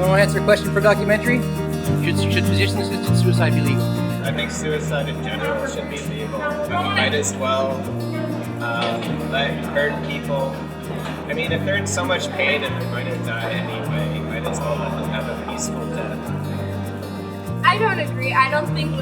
want to answer a question for documentary? Should physician-assisted suicide be legal? I think suicide in general should be legal. But we might as well let hurt people. I mean, if they're in so much pain and they're going to die anyway, you might as well let them have a peaceful death. I don't agree. I don't think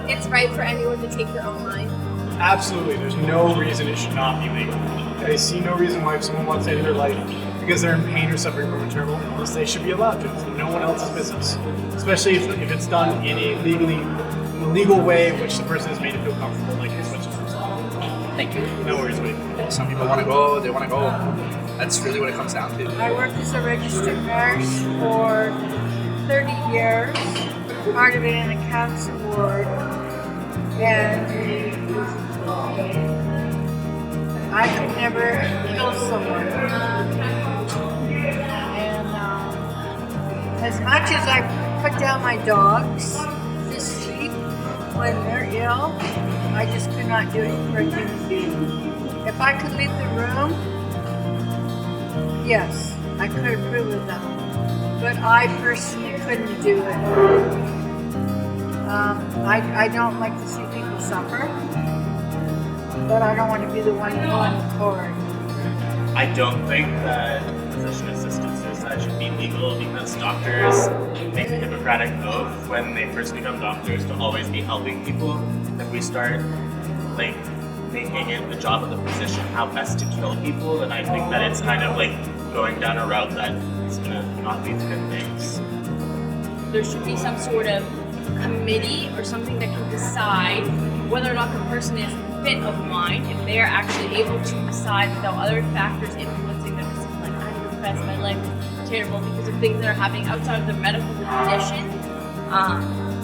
it's right for anyone to take their own life. Absolutely. There's no reason it should not be legal. I see no reason why if someone wants to end their life because they're in pain or suffering from a terminal illness, they should be allowed to. It's no one else's business. Especially if it's done in a legal way in which the person is made to feel comfortable, like as much as possible. Thank you. No worries, buddy. Some people want to go, they want to go. That's really what it comes down to. I worked as a registered nurse for 30 years, part of it in a cancer ward, and I could never kill someone. And as much as I put down my dogs to sleep when they're ill, I just could not do it for a human being. If I could leave the room, yes, I could approve of that. But I personally couldn't do it. I don't like to see people suffer, but I don't want to be the one going forward. I don't think that physician-assisted suicide should be legal because doctors make the Hippocratic oath when they first become doctors to always be helping people. If we start making it the job of the physician how best to kill people, then I think that it's kind of like going down a route that is going to not lead to good things. There should be some sort of committee or something that can decide whether or not the person is fit of mind, if they are actually able to decide without other factors influencing their decision, like I'm depressed, my life is terrible because of things that are happening outside of their medical condition,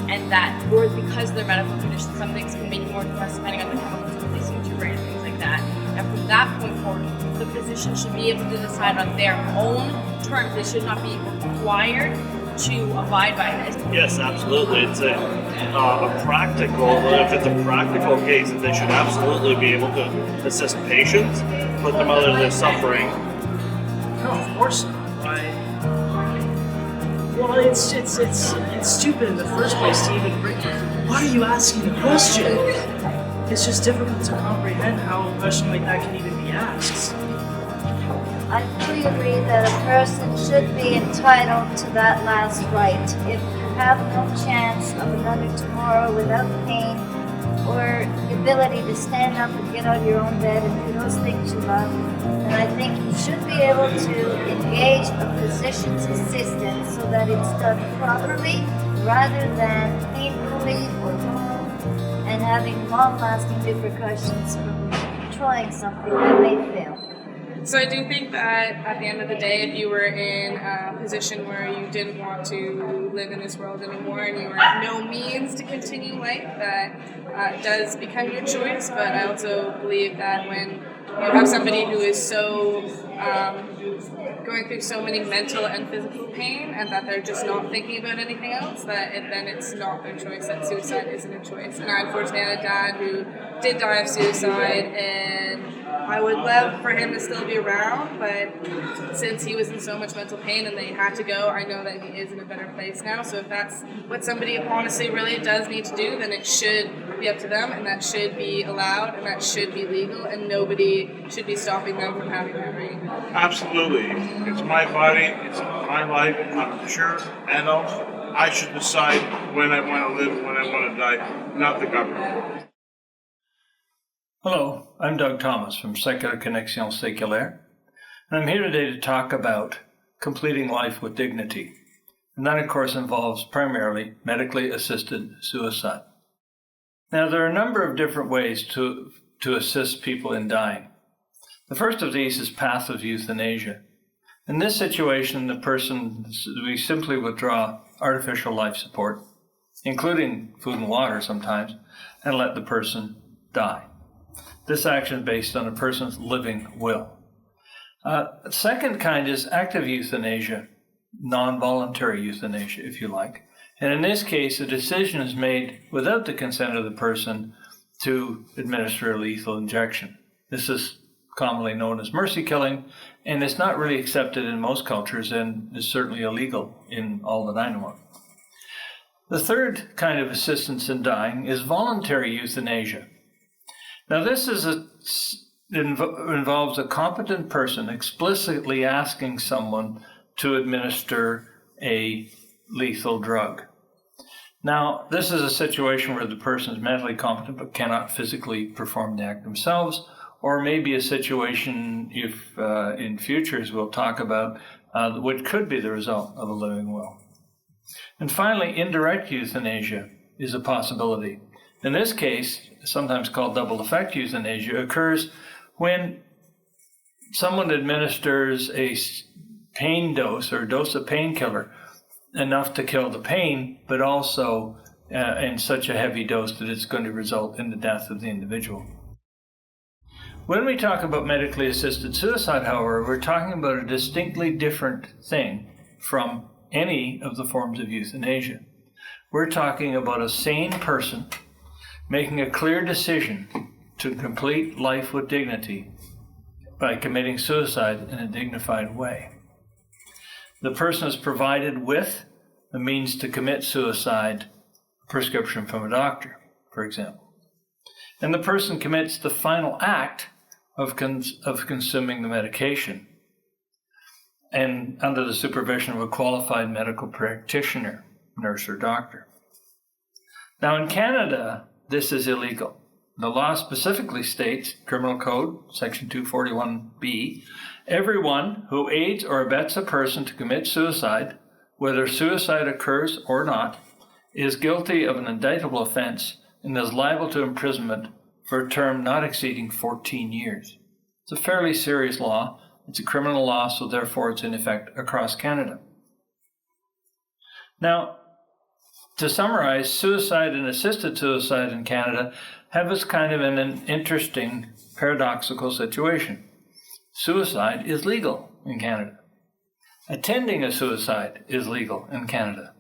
and that, or because of their medical condition, some things can make you more depressed depending on the chemicals releasing to your brain and things like that. And from that point forward, the physician should be able to decide on their own terms. They should not be required to abide by this. Yes, absolutely. It's a practical, if it's a practical case, that they should absolutely be able to assist patients, put them out of their suffering. No, of course not. Well, it's stupid in the first place to even bring. Why are you asking the question? It's just difficult to comprehend how a question like that can even be asked. I fully agree that a person should be entitled to that last right. If you have no chance of another tomorrow without pain or the ability to stand up and get out of your own bed and do those things you love, then I think you should be able to engage a physician's assistant so that it's done properly rather than painfully or wrong and having long-lasting repercussions from trying something that may fail. So I do think that at the end of the day, if you were in a position where you didn't want to live in this world anymore and you were at no means to continue life, that does become your choice. But I also believe that when you have somebody who is so going through so many mental and physical pain and that they're just not thinking about anything else, then it's not their choice, that suicide isn't a choice. And I unfortunately had a dad who did die of suicide, and I would love for him to still be around, but since he was in so much mental pain and they had to go, I know that he is in a better place now. So if that's what somebody honestly really does need to do, then it should be up to them, and that should be allowed, and that should be legal, and nobody should be stopping them from having that right. Absolutely. It's my body, it's my life, I'm mature, adult. I should decide when I want to live, when I want to die, not the government. Hello, I'm Doug Thomas from Secular Connexion Séculaire, and I'm here today to talk about completing life with dignity. And that, of course, involves primarily medically assisted suicide. Now, there are a number of different ways to assist people in dying. The first of these is passive euthanasia. In this situation, we simply withdraw artificial life support, including food and water sometimes, and let the person die. This action is based on a person's living will. Second kind is active euthanasia, non-voluntary euthanasia, if you like. And in this case, a decision is made without the consent of the person to administer a lethal injection. This is commonly known as mercy killing, and it's not really accepted in most cultures and is certainly illegal in all that I know of. The third kind of assistance in dying is voluntary euthanasia. Now this involves a competent person explicitly asking someone to administer a lethal drug. Now, this is a situation where the person is mentally competent but cannot physically perform the act themselves, or maybe a situation, if in futures we'll talk about, which could be the result of a living will. And finally, indirect euthanasia is a possibility. In this case, sometimes called double effect euthanasia, occurs when someone administers a pain dose or dose of painkiller enough to kill the pain, but also in such a heavy dose that it's going to result in the death of the individual. When we talk about medically assisted suicide, however, we're talking about a distinctly different thing from any of the forms of euthanasia. We're talking about a sane person making a clear decision to complete life with dignity by committing suicide in a dignified way. The person is provided with the means to commit suicide, a prescription from a doctor, for example. And the person commits the final act of consuming the medication, and under the supervision of a qualified medical practitioner, nurse or doctor. Now in Canada, this is illegal. The law specifically states, Criminal Code, Section 241B, everyone who aids or abets a person to commit suicide, whether suicide occurs or not, is guilty of an indictable offense and is liable to imprisonment for a term not exceeding 14 years. It's a fairly serious law. It's a criminal law, so therefore it's in effect across Canada. Now, to summarize, suicide and assisted suicide in Canada have us kind of in an interesting paradoxical situation. Suicide is legal in Canada. Attending a suicide is legal in Canada.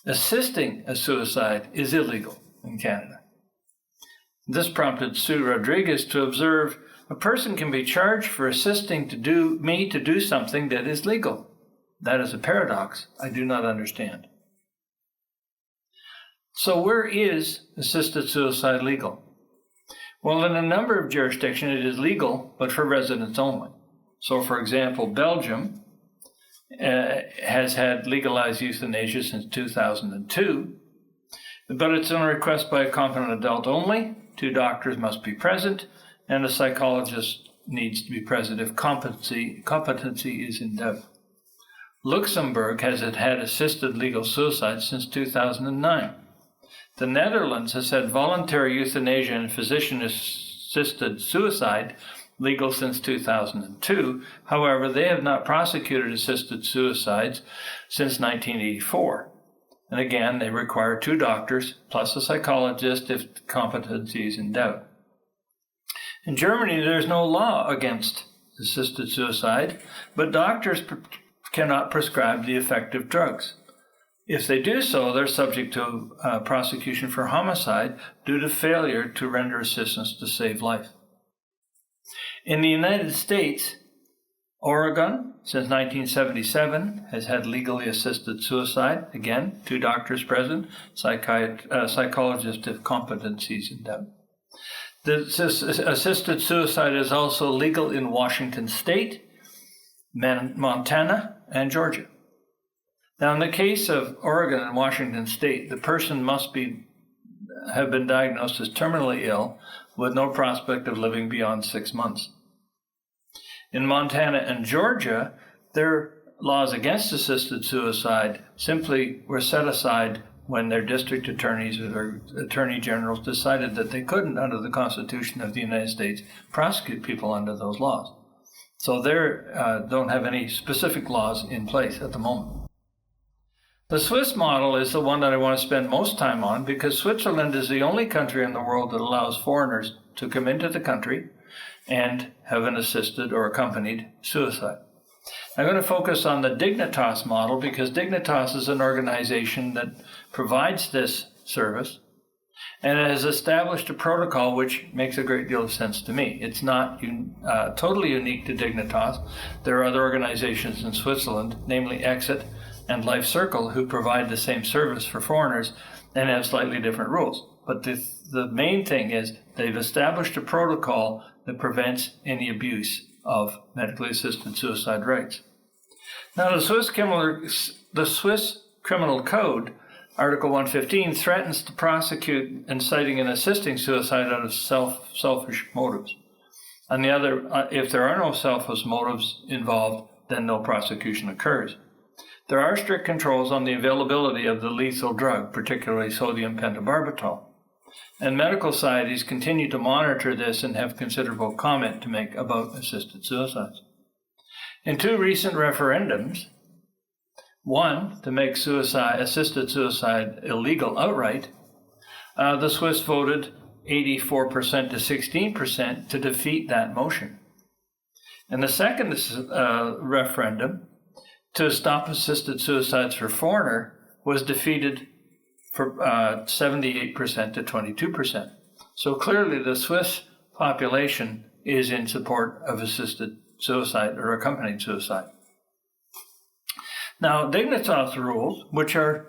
Assisting a suicide is illegal in Canada. This prompted Sue Rodriguez to observe, a person can be charged for assisting to do something that is legal. That is a paradox I do not understand. So where is assisted suicide legal? Well, in a number of jurisdictions it is legal, but for residents only. So for example, Belgium has had legalized euthanasia since 2002, but it's on request by a competent adult only. 2 doctors must be present, and a psychologist needs to be present if competency is in doubt. Luxembourg has had assisted legal suicide since 2009. The Netherlands has had voluntary euthanasia and physician-assisted suicide legal since 2002. However, they have not prosecuted assisted suicides since 1984. And again, they require 2 doctors plus a psychologist if competency is in doubt. In Germany, there's no law against assisted suicide, but doctors cannot prescribe the effective drugs. If they do so, they're subject to prosecution for homicide due to failure to render assistance to save life. In the United States, Oregon, since 1977, has had legally assisted suicide. Again, 2 doctors present, psychologist if competency is in doubt. Assisted suicide is also legal in Washington State, Montana, and Georgia. Now, in the case of Oregon and Washington State, the person must have been diagnosed as terminally ill with no prospect of living beyond 6 months. In Montana and Georgia, their laws against assisted suicide simply were set aside when their district attorneys or their attorney generals decided that they couldn't, under the Constitution of the United States, prosecute people under those laws. So they don't have any specific laws in place at the moment. The Swiss model is the one that I want to spend most time on, because Switzerland is the only country in the world that allows foreigners to come into the country and have an assisted or accompanied suicide. I'm going to focus on the Dignitas model because Dignitas is an organization that provides this service, And it has established a protocol which makes a great deal of sense to me. It's not totally unique to Dignitas. There are other organizations in Switzerland, namely Exit and Life Circle, who provide the same service for foreigners and have slightly different rules. But the main thing is they've established a protocol that prevents any abuse of medically assisted suicide rights. Now, the Swiss Criminal Code, Article 115, threatens to prosecute inciting and assisting suicide out of selfish motives. On the other, if there are no selfish motives involved, then no prosecution occurs. There are strict controls on the availability of the lethal drug, particularly sodium pentobarbital. And medical societies continue to monitor this and have considerable comment to make about assisted suicides. In 2 recent referendums, one to make assisted suicide illegal outright, the Swiss voted 84% to 16% to defeat that motion. And the second referendum to stop assisted suicides for foreigner was defeated for 78% to 22%. So clearly the Swiss population is in support of assisted suicide or accompanied suicide. Now, Dignitas rules, which are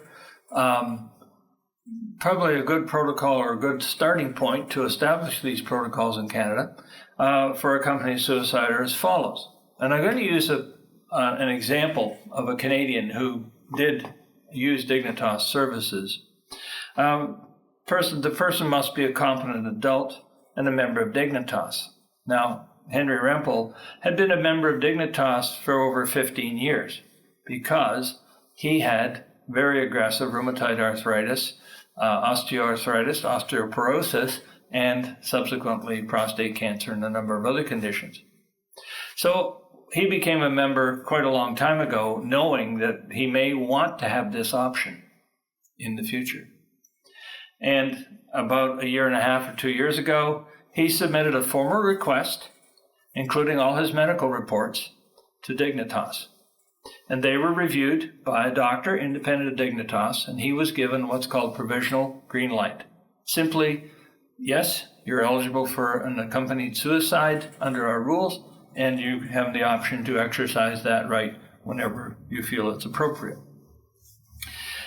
probably a good protocol or a good starting point to establish these protocols in Canada for accompanied suicide, are as follows. And I'm going to use an example of a Canadian who did use Dignitas services. The person must be a competent adult and a member of Dignitas. Now, Henry Rempel had been a member of Dignitas for over 15 years because he had very aggressive rheumatoid arthritis, osteoarthritis, osteoporosis, and subsequently prostate cancer and a number of other conditions. So he became a member quite a long time ago, knowing that he may want to have this option in the future. And about 1.5 or 2 years ago, he submitted a formal request, including all his medical reports, to Dignitas. And they were reviewed by a doctor independent of Dignitas, and he was given what's called provisional green light. Simply, yes, you're eligible for an accompanied suicide under our rules, and you have the option to exercise that right whenever you feel it's appropriate.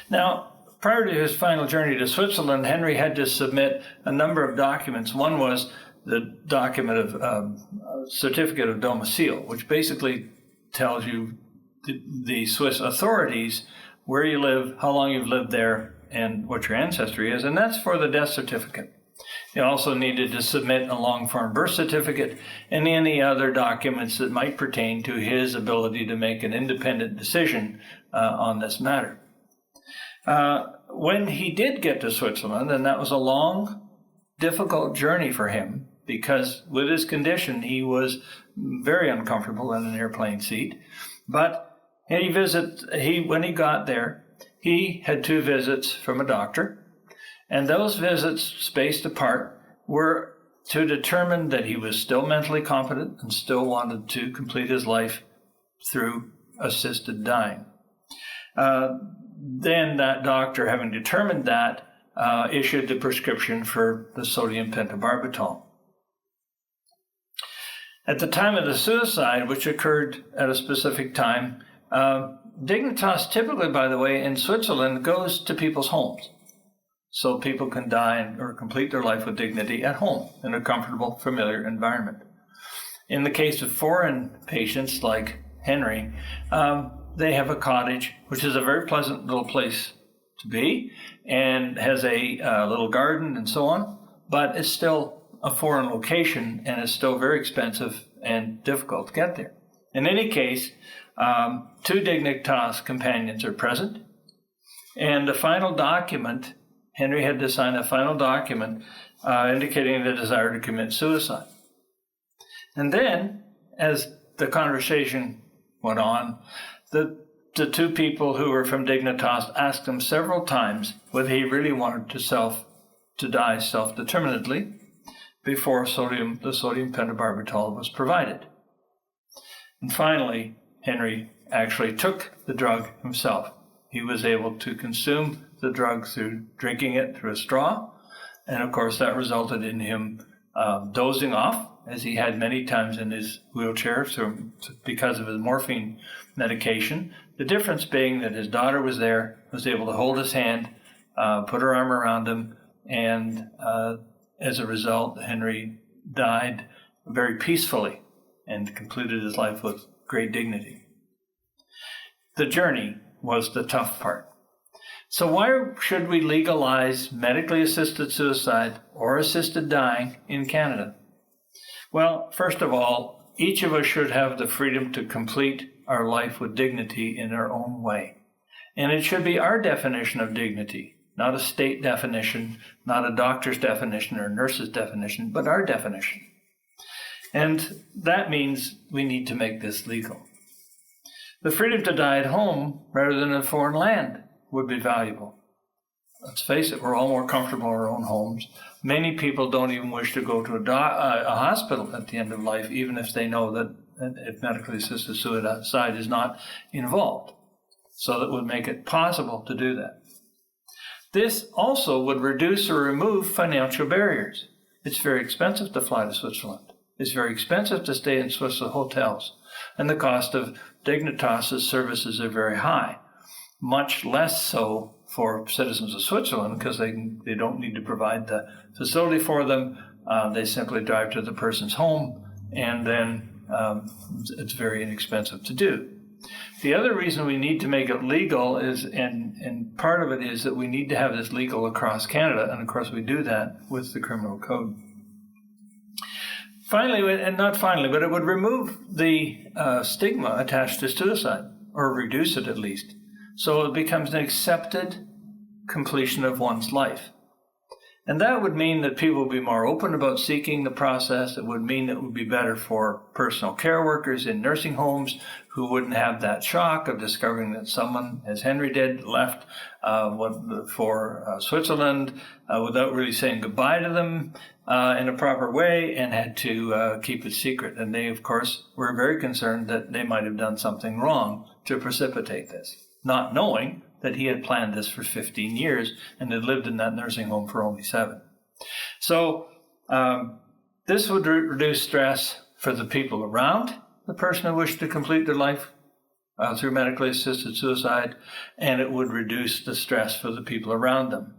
Now, prior to his final journey to Switzerland, Henry had to submit a number of documents. One was the document of certificate of domicile, which basically tells you the Swiss authorities where you live, how long you've lived there, and what your ancestry is, and that's for the death certificate. You also needed to submit a long-form birth certificate and any other documents that might pertain to his ability to make an independent decision on this matter. When he did get to Switzerland, and that was a long, difficult journey for him, because with his condition, he was very uncomfortable in an airplane seat. But when he got there, he had 2 visits from a doctor, and those visits, spaced apart, were to determine that he was still mentally competent and still wanted to complete his life through assisted dying. Then that doctor, having determined that, issued the prescription for the sodium pentobarbital. At the time of the suicide, which occurred at a specific time, Dignitas typically, by the way, in Switzerland, goes to people's homes. So people can die or complete their life with dignity at home in a comfortable, familiar environment. In the case of foreign patients like Henry, they have a cottage, which is a very pleasant little place to be, and has a little garden and so on, but it's still a foreign location and is still very expensive and difficult to get there. In any case, 2 Dignitas companions are present, and the final document, Henry had to sign a final document indicating the desire to commit suicide. And then, as the conversation went on, the 2 people who were from Dignitas asked him several times whether he really wanted to die self-determinedly before the sodium pentobarbital was provided. And finally, Henry actually took the drug himself. He was able to consume the drug through drinking it through a straw, And of course, that resulted in him dozing off, as he had many times in his wheelchair because of his morphine medication. The difference being that his daughter was there, was able to hold his hand, put her arm around him, and as a result, Henry died very peacefully and completed his life with great dignity. The journey was the tough part. So why should we legalize medically assisted suicide or assisted dying in Canada? Well, first of all, each of us should have the freedom to complete our life with dignity in our own way. And it should be our definition of dignity, not a state definition, not a doctor's definition or a nurse's definition, but our definition. And that means we need to make this legal. The freedom to die at home rather than in a foreign land would be valuable. Let's face it, we're all more comfortable in our own homes. Many people don't even wish to go to a hospital at the end of life, even if they know that if medically assisted suicide is not involved. So that would make it possible to do that. This also would reduce or remove financial barriers. It's very expensive to fly to Switzerland. It's very expensive to stay in Swiss hotels. And the cost of Dignitas' services are very high. Much less so for citizens of Switzerland because they don't need to provide the facility for them. They simply drive to the person's home, and then it's very inexpensive to do. The other reason we need to make it legal is, and part of it is that we need to have this legal across Canada, and of course we do that with the criminal code. Finally, and not finally, but it would remove the stigma attached to suicide, or reduce it at least. So it becomes an accepted completion of one's life. And that would mean that people would be more open about seeking the process. It would mean it would be better for personal care workers in nursing homes who wouldn't have that shock of discovering that someone, as Henry did, left for Switzerland without really saying goodbye to them in a proper way, and had to keep it secret. And they, of course, were very concerned that they might have done something wrong to precipitate this, not knowing that he had planned this for 15 years and had lived in that nursing home for only 7. So this would reduce stress for the people around the person who wished to complete their life through medically assisted suicide, and it would reduce the stress for the people around them.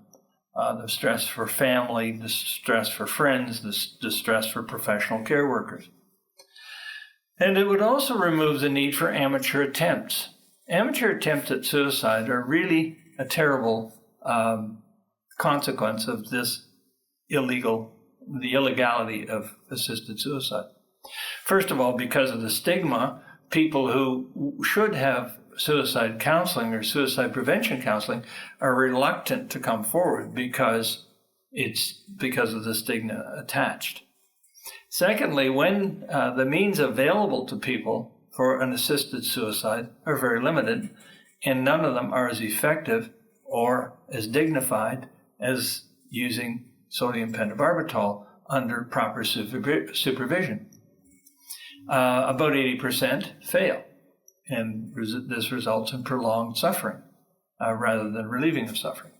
The stress for family, the stress for friends, the stress for professional care workers. And it would also remove the need for amateur attempts. Amateur attempts at suicide are really a terrible consequence of the illegality of assisted suicide. First of all, because of the stigma, people who should have suicide counseling or suicide prevention counseling are reluctant to come forward because of the stigma attached. Secondly, when the means available to people for an assisted suicide are very limited, and none of them are as effective or as dignified as using sodium pentobarbital under proper supervision. About 80% fail, and this results in prolonged suffering rather than relieving of suffering.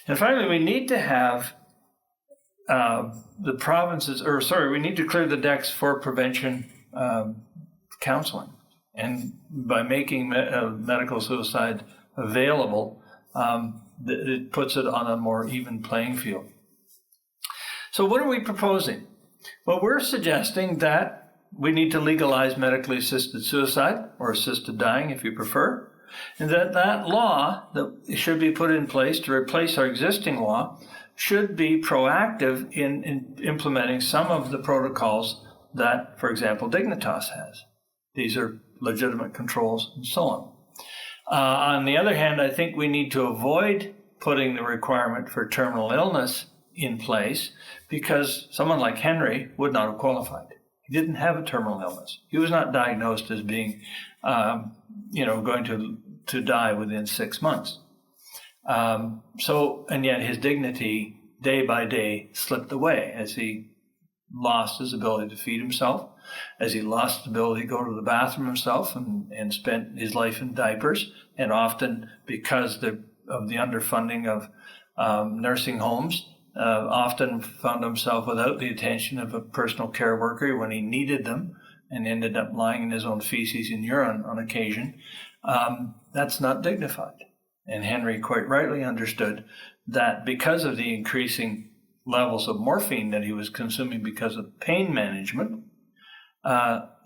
And finally, we need to have we need to clear the decks for prevention counseling. And by making medical suicide available, it puts it on a more even playing field. So what are we proposing? Well, we're suggesting that we need to legalize medically assisted suicide, or assisted dying if you prefer, and that law that should be put in place to replace our existing law should be proactive in implementing some of the protocols that, for example, Dignitas has. These are legitimate controls and so on. On the other hand, I think we need to avoid putting the requirement for terminal illness in place because someone like Henry would not have qualified. He didn't have a terminal illness. He was not diagnosed as being, going to die within 6 months. And yet his dignity day by day slipped away as he lost his ability to feed himself, as he lost the ability to go to the bathroom himself and spent his life in diapers, and often because of the underfunding of nursing homes, often found himself without the attention of a personal care worker when he needed them, and ended up lying in his own feces and urine on occasion. That's not dignified. And Henry quite rightly understood that because of the increasing levels of morphine that he was consuming because of pain management,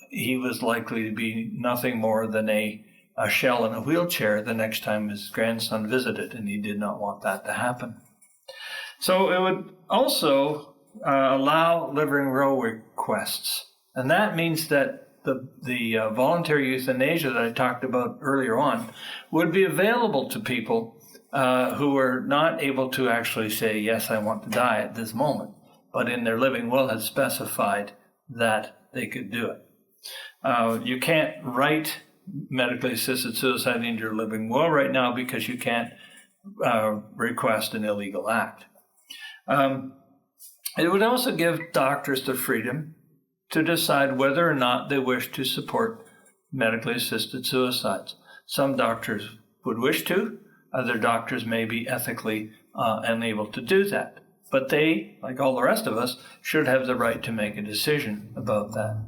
he was likely to be nothing more than a shell in a wheelchair the next time his grandson visited, and he did not want that to happen. So it would also allow living will requests. And that means that the voluntary euthanasia that I talked about earlier on would be available to people who are not able to actually say, yes, I want to die at this moment, but in their living will had specified that they could do it. You can't write medically assisted suicide into your living will right now because you can't request an illegal act. It would also give doctors the freedom to decide whether or not they wish to support medically assisted suicides. Some doctors would wish to, other doctors may be ethically unable to do that. But they, like all the rest of us, should have the right to make a decision about that.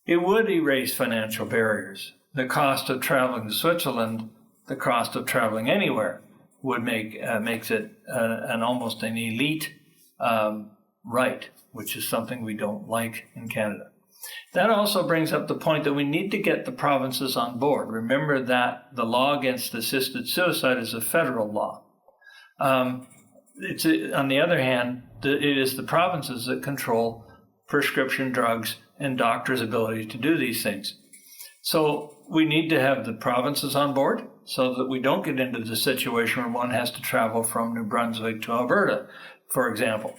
It would erase financial barriers. The cost of traveling to Switzerland, the cost of traveling anywhere, would makes it an almost an elite right, which is something we don't like in Canada. That also brings up the point that we need to get the provinces on board. Remember that the law against assisted suicide is a federal law. On the other hand, it is the provinces that control prescription drugs and doctors' ability to do these things. So we need to have the provinces on board so that we don't get into the situation where one has to travel from New Brunswick to Alberta, for example.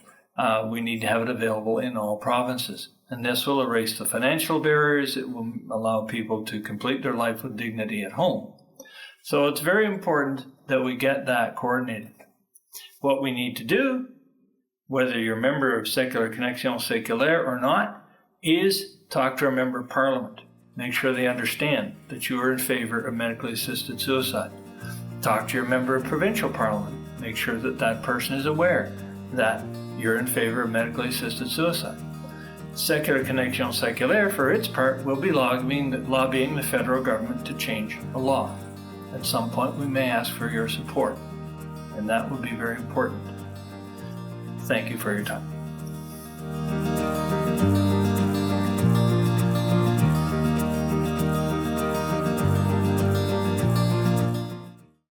We need to have it available in all provinces. And this will erase the financial barriers. It will allow people to complete their life with dignity at home. So it's very important that we get that coordinated. What we need to do, whether you're a member of Secular Connexion Séculaire or not, is talk to a member of Parliament. Make sure they understand that you are in favor of medically assisted suicide. Talk to your member of Provincial Parliament. Make sure that that person is aware that you're in favor of medically assisted suicide. Secular Connexion Séculaire, for its part, will be lobbying the federal government to change the law. At some point, we may ask for your support, and that would be very important. Thank you for your time.